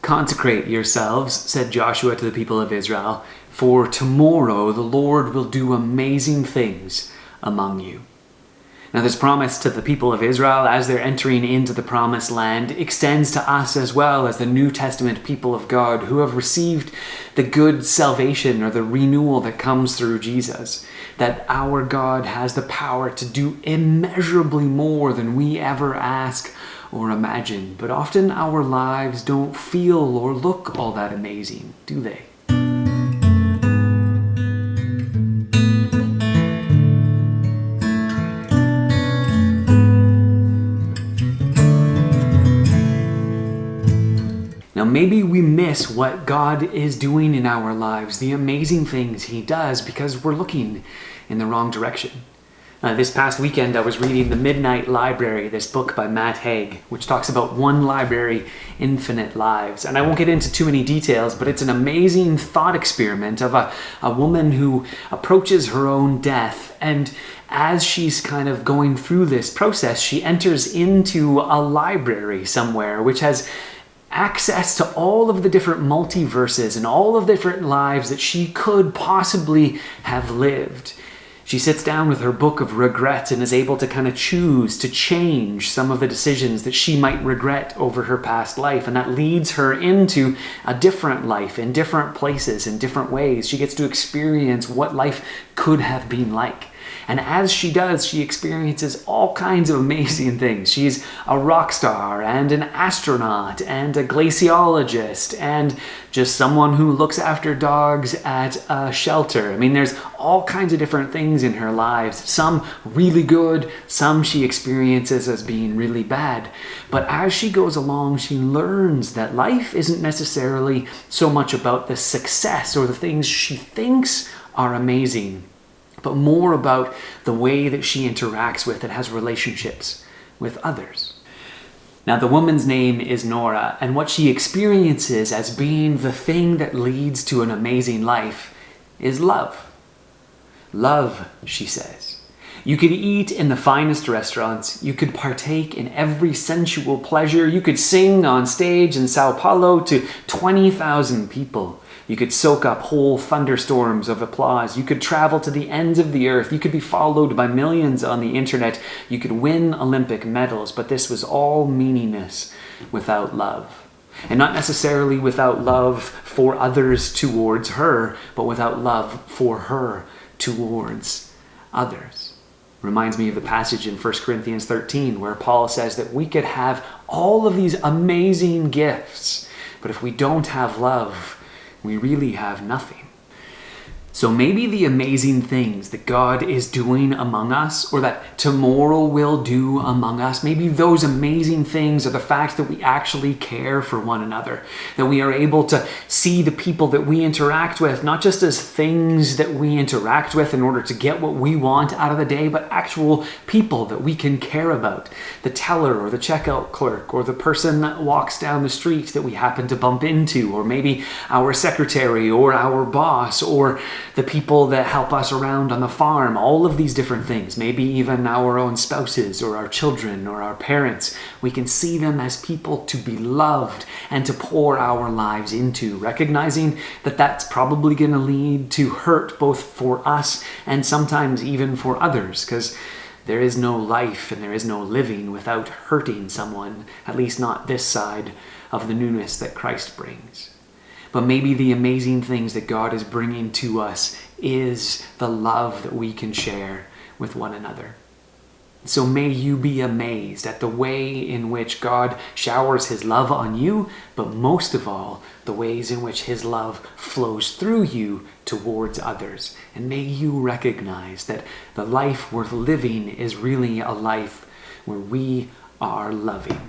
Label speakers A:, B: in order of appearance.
A: "Consecrate yourselves," said Joshua to the people of Israel, "for tomorrow the Lord will do amazing things among you." Now, this promise to the people of Israel as they're entering into the promised land extends to us as well as the New Testament people of God who have received the good salvation or the renewal that comes through Jesus. That our God has the power to do immeasurably more than we ever ask or imagine. But often our lives don't feel or look all that amazing, do they? Now, maybe we miss what God is doing in our lives, the amazing things He does, because we're looking in the wrong direction. This past weekend, I was reading The Midnight Library, this book by Matt Haig, which talks about one library, infinite lives. And I won't get into too many details, but it's an amazing thought experiment of a woman who approaches her own death. And as she's kind of going through this process, she enters into a library somewhere, which has access to all of the different multiverses and all of the different lives that she could possibly have lived. She sits down with her book of regrets and is able to kind of choose to change some of the decisions that she might regret over her past life. And that leads her into a different life in different places, in different ways. She gets to experience what life could have been like. And as she does, she experiences all kinds of amazing things. She's a rock star and an astronaut and a glaciologist and just someone who looks after dogs at a shelter. I mean, there's all kinds of different things in her lives. Some really good, some she experiences as being really bad. But as she goes along, she learns that life isn't necessarily so much about the success or the things she thinks are amazing, but more about the way that she interacts with and has relationships with others. Now, the woman's name is Nora, and what she experiences as being the thing that leads to an amazing life is love. Love, she says. You could eat in the finest restaurants, you could partake in every sensual pleasure, you could sing on stage in Sao Paulo to 20,000 people. You could soak up whole thunderstorms of applause. You could travel to the ends of the earth. You could be followed by millions on the internet. You could win Olympic medals, but this was all meaningless without love. And not necessarily without love for others towards her, but without love for her towards others. Reminds me of the passage in 1 Corinthians 13 where Paul says that we could have all of these amazing gifts, but if we don't have love, we really have nothing. So maybe the amazing things that God is doing among us, or that tomorrow will do among us, maybe those amazing things are the fact that we actually care for one another, that we are able to see the people that we interact with, not just as things that we interact with in order to get what we want out of the day, but actual people that we can care about. The teller or the checkout clerk or the person that walks down the street that we happen to bump into, or maybe our secretary or our boss, or the people that help us around on the farm, all of these different things, maybe even our own spouses or our children or our parents. We can see them as people to be loved and to pour our lives into, recognizing that that's probably going to lead to hurt both for us and sometimes even for others, because there is no life and there is no living without hurting someone, at least not this side of the newness that Christ brings. But maybe the amazing things that God is bringing to us is the love that we can share with one another. So may you be amazed at the way in which God showers His love on you, but most of all, the ways in which His love flows through you towards others. And may you recognize that the life worth living is really a life where we are loving.